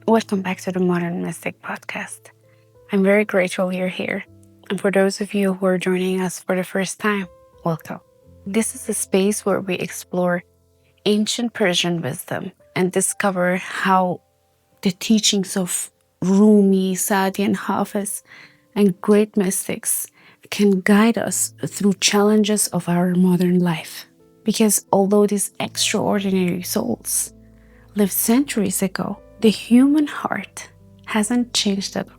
Welcome back to the Modern Mystic Podcast. I'm very grateful you're here. And for those of you who are joining us for the first time, welcome. This is a space where we explore ancient Persian wisdom and discover how the teachings of Rumi, Sadi, and Hafiz, and great mystics can guide us through challenges of our modern life. Because although these extraordinary souls lived centuries ago, the human heart hasn't changed at all.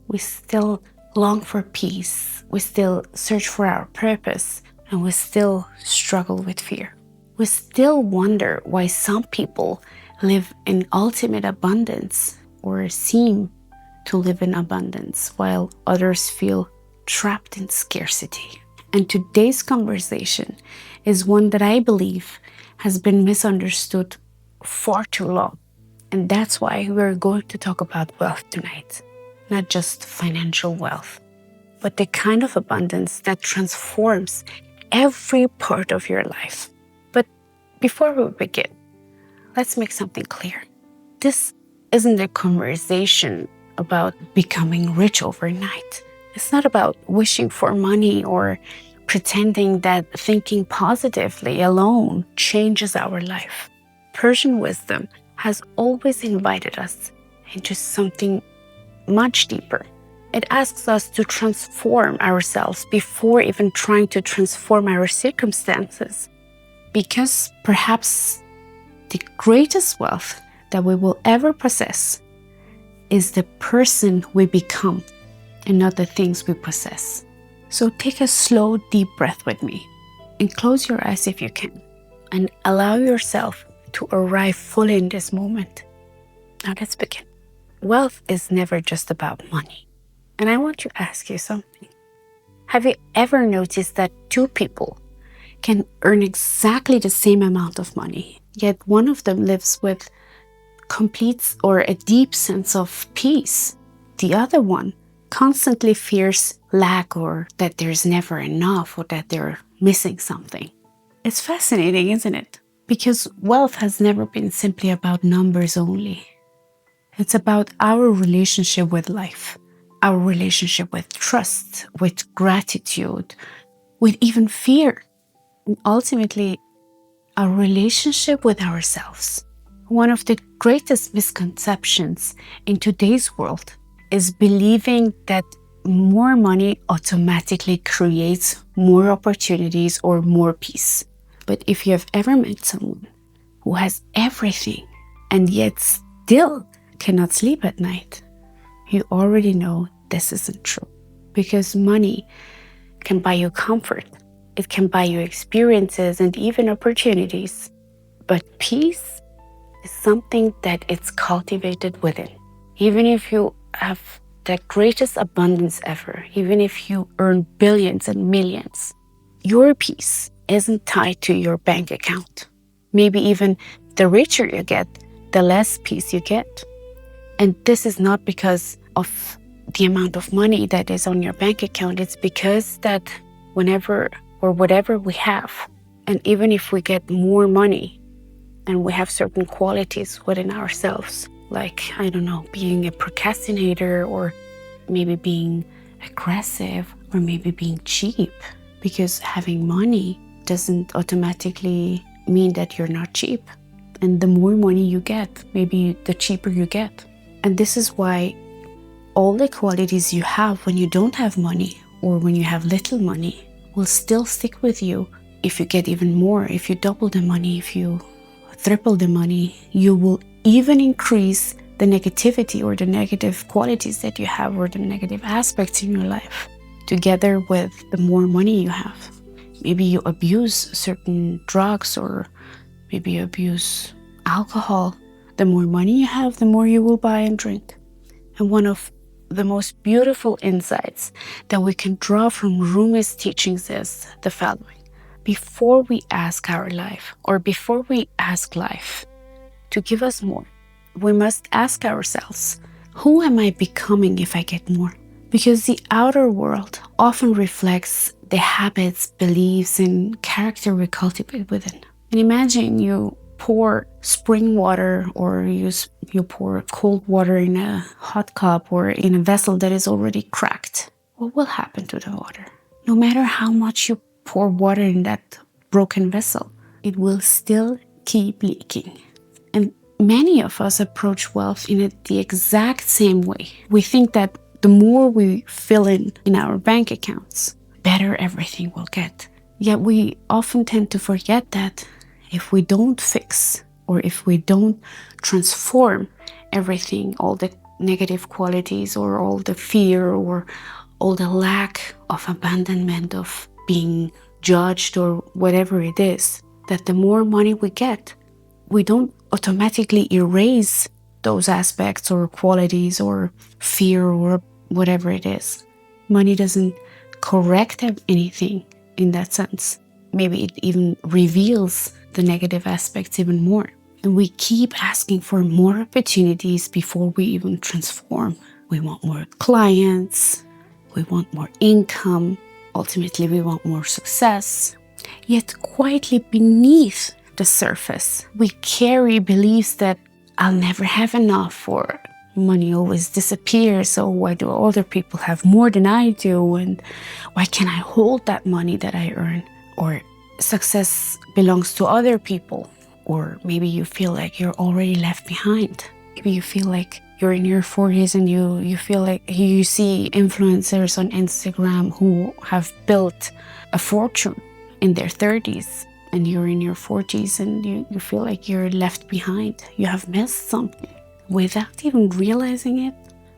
We still long for peace, we still search for our purpose, and we still struggle with fear. We still wonder why some people live in ultimate abundance or seem to live in abundance while others feel trapped in scarcity. And today's conversation is one that I believe has been misunderstood far too long. And that's why we're going to talk about wealth tonight. Not just financial wealth, but the kind of abundance that transforms every part of your life. But before we begin, let's make something clear. This isn't a conversation about becoming rich overnight. It's not about wishing for money or pretending that thinking positively alone changes our life. Persian wisdom has always invited us into something much deeper. It asks us to transform ourselves before even trying to transform our circumstances. Because perhaps the greatest wealth that we will ever possess is the person we become and not the things we possess. So take a slow, deep breath with me and close your eyes if you can and allow yourself to arrive fully in this moment. Now let's begin. Wealth is never just about money. And I want to ask you something. Have you ever noticed that two people can earn exactly the same amount of money, yet one of them lives with complete or a deep sense of peace? The other one constantly fears lack or that there's never enough or that they're missing something. It's fascinating, isn't it? Because wealth has never been simply about numbers only. It's about our relationship with life, our relationship with trust, with gratitude, with even fear, and ultimately our relationship with ourselves. One of the greatest misconceptions in today's world is believing that more money automatically creates more opportunities or more peace. But if you have ever met someone who has everything and yet still cannot sleep at night, you already know this isn't true. Because money can buy you comfort, it can buy you experiences and even opportunities. But peace is something that it's cultivated within. Even if you have the greatest abundance ever, even if you earn billions and millions, your peace isn't tied to your bank account. Maybe even the richer you get, the less peace you get. And this is not because of the amount of money that is on your bank account. It's because that whenever or whatever we have, and even if we get more money and we have certain qualities within ourselves, like, I don't know, being a procrastinator or maybe being aggressive or maybe being cheap, because having money doesn't automatically mean that you're not cheap. And the more money you get, maybe the cheaper you get. And this is why all the qualities you have when you don't have money or when you have little money will still stick with you. If you get even more, if you double the money, if you triple the money, you will even increase the negativity or the negative qualities that you have or the negative aspects in your life together with the more money you have. Maybe you abuse certain drugs or maybe you abuse alcohol. The more money you have, the more you will buy and drink. And one of the most beautiful insights that we can draw from Rumi's teachings is the following. Before we ask our life, or before we ask life to give us more, we must ask ourselves, who am I becoming if I get more? Because the outer world often reflects the habits, beliefs, and character we cultivate within. And imagine you pour spring water or you pour cold water in a hot cup or in a vessel that is already cracked, what will happen to the water? No matter how much you pour water in that broken vessel, it will still keep leaking. And many of us approach wealth in the exact same way. We think that the more we fill in our bank accounts, better everything will get. Yet we often tend to forget that if we don't fix or if we don't transform everything, all the negative qualities or all the fear or all the lack of abandonment of being judged or whatever it is, that the more money we get, we don't automatically erase those aspects or qualities or fear or whatever it is. Money doesn't correct anything in that sense. Maybe it even reveals the negative aspects even more. And we keep asking for more opportunities before we even transform. We want more clients, we want more income, ultimately we want more success. Yet quietly beneath the surface, we carry beliefs that I'll never have enough, or money always disappears, so why do other people have more than I do, and why can't I hold that money that I earn? Or success belongs to other people. Or maybe you feel like you're already left behind. Maybe you feel like you're in your 40s and you feel like you see influencers on Instagram who have built a fortune in their 30s, and you're in your 40s and you feel like you're left behind. You have missed something. Without even realizing it,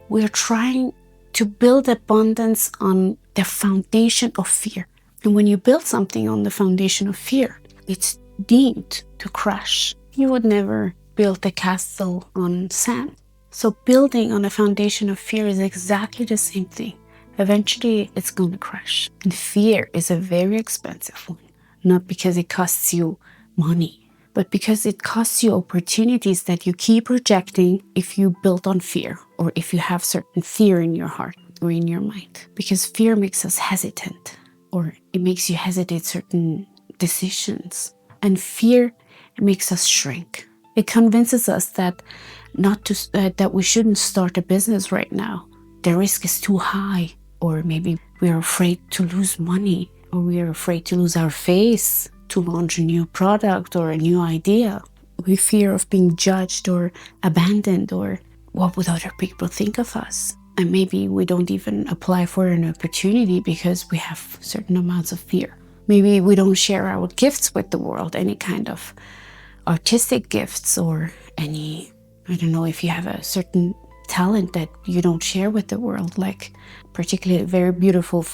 we're trying to build abundance on the foundation of fear. And when you build something on the foundation of fear, it's deemed to crash. You would never build a castle on sand. So building on a foundation of fear is exactly the same thing. Eventually, it's going to crash. And fear is a very expensive one. Not because it costs you money, but because it costs you opportunities that you keep rejecting if you build on fear, or if you have certain fear in your heart or in your mind. Because fear makes us hesitant, or it makes you hesitate certain decisions. And fear makes us shrink. It convinces us that that we shouldn't start a business right now. The risk is too high, or maybe we are afraid to lose money, or we are afraid to lose our face to launch a new product or a new idea. We fear of being judged or abandoned, or what would other people think of us? And maybe we don't even apply for an opportunity because we have certain amounts of fear. Maybe we don't share our gifts with the world, any kind of artistic gifts, or any, I don't know, if you have a certain talent that you don't share with the world, like particularly a very beautiful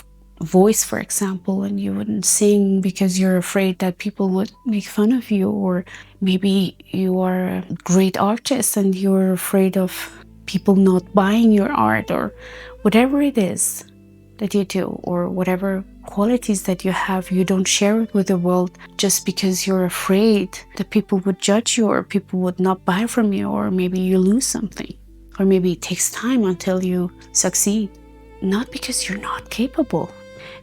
voice, for example, and you wouldn't sing because you're afraid that people would make fun of you. Or maybe you are a great artist and you're afraid of people not buying your art, or whatever it is that you do, or whatever qualities that you have, you don't share it with the world just because you're afraid that people would judge you, or people would not buy from you, or maybe you lose something, or maybe it takes time until you succeed. Not because you're not capable.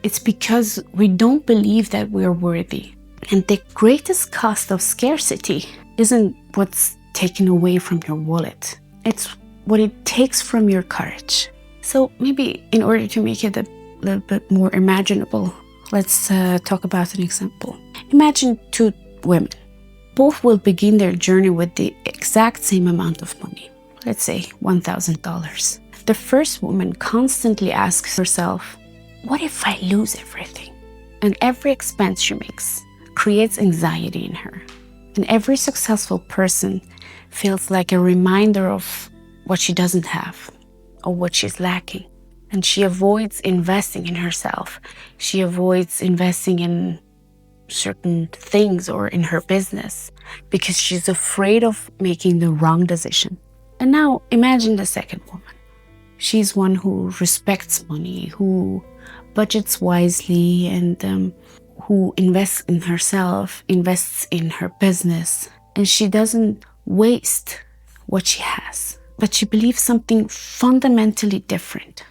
It's because we don't believe that we're worthy. And the greatest cost of scarcity isn't what's taken away from your wallet. It's what it takes from your courage. So maybe in order to make it a little bit more imaginable, let's talk about an example. Imagine two women. Both will begin their journey with the exact same amount of money. Let's say $1,000. The first woman constantly asks herself, what if I lose everything? And every expense she makes creates anxiety in her. And every successful person feels like a reminder of what she doesn't have, or what she's lacking. And she avoids investing in herself. She avoids investing in certain things or in her business because she's afraid of making the wrong decision. And now imagine the second woman. She's one who respects money, who budgets wisely, and who invests in herself, invests in her business. And she doesn't waste what she has. But she believes something fundamentally different.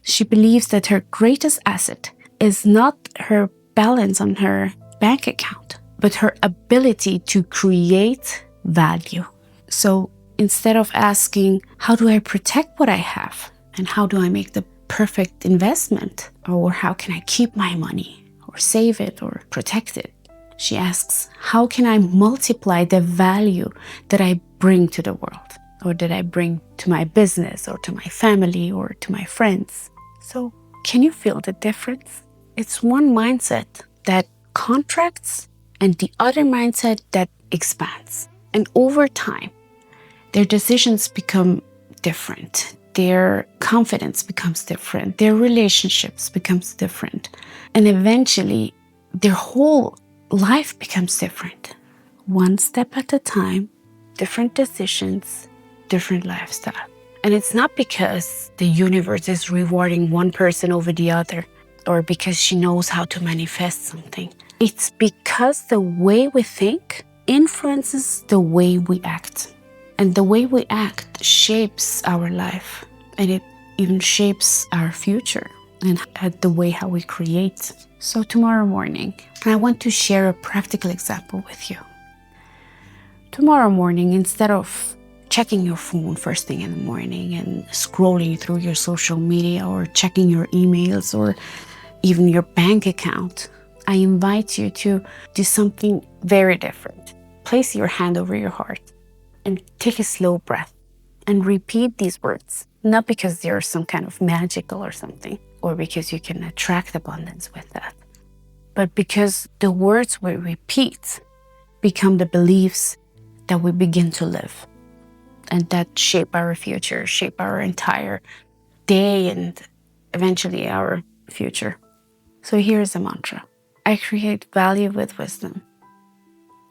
She believes that her greatest asset is not her balance on her bank account, but her ability to create value. So instead of asking, how do I protect what I have? And how do I make the perfect investment? Or how can I keep my money or save it or protect it? She asks, how can I multiply the value that I bring to the world, or that I bring to my business or to my family or to my friends? So can you feel the difference? It's one mindset that contracts and the other mindset that expands. And over time, their decisions become different. Their confidence becomes different. Their relationships becomes different. And eventually, their whole life becomes different. One step at a time, different decisions, different lifestyle. And it's not because the universe is rewarding one person over the other, or because she knows how to manifest something. It's because the way we think influences the way we act. And the way we act shapes our life, and it even shapes our future and the way how we create. So tomorrow morning, I want to share a practical example with you. Tomorrow morning, instead of checking your phone first thing in the morning and scrolling through your social media or checking your emails or even your bank account, I invite you to do something very different. Place your hand over your heart and take a slow breath and repeat these words, not because they're some kind of magical or something, or because you can attract abundance with that, but because the words we repeat become the beliefs that we begin to live, and that shape our future, shape our entire day, and eventually our future. So here's a mantra. I create value with wisdom.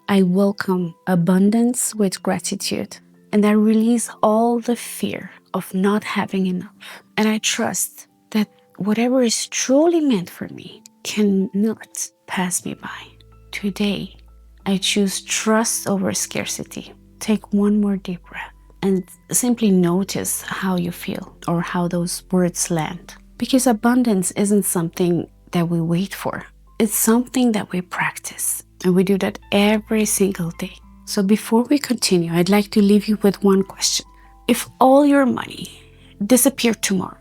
I welcome abundance with gratitude. And I release all the fear of not having enough. And I trust that whatever is truly meant for me cannot pass me by. Today, I choose trust over scarcity. Take one more deep breath and simply notice how you feel or how those words land. Because abundance isn't something that we wait for. It's something that we practice. And we do that every single day. So before we continue, I'd like to leave you with one question. If all your money disappeared tomorrow,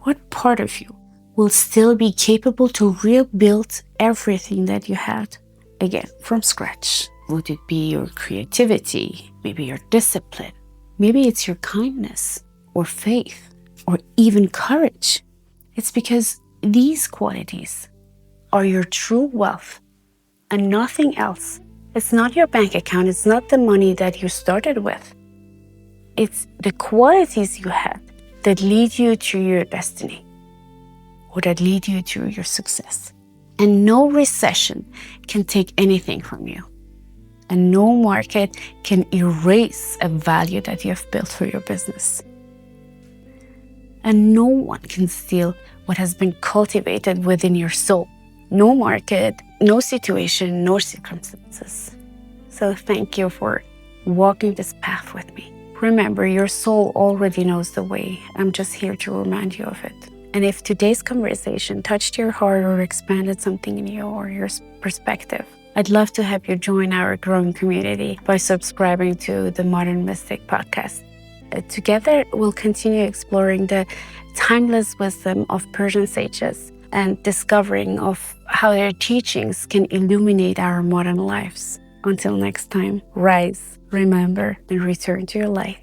what part of you will still be capable to rebuild everything that you had again from scratch? Would it be your creativity, maybe your discipline? Maybe it's your kindness or faith or even courage. It's because these qualities are your true wealth and nothing else. It's not your bank account. It's not the money that you started with. It's the qualities you had that lead you to your destiny or that lead you to your success. And no recession can take anything from you. And no market can erase a value that you have built for your business. And no one can steal what has been cultivated within your soul. No market, no situation, no circumstances. So thank you for walking this path with me. Remember, your soul already knows the way. I'm just here to remind you of it. And if today's conversation touched your heart or expanded something in you or your perspective, I'd love to have you join our growing community by subscribing to the Modern Mystic podcast. Together, we'll continue exploring the timeless wisdom of Persian sages and discovering of how their teachings can illuminate our modern lives. Until next time, rise, remember, and return to your light.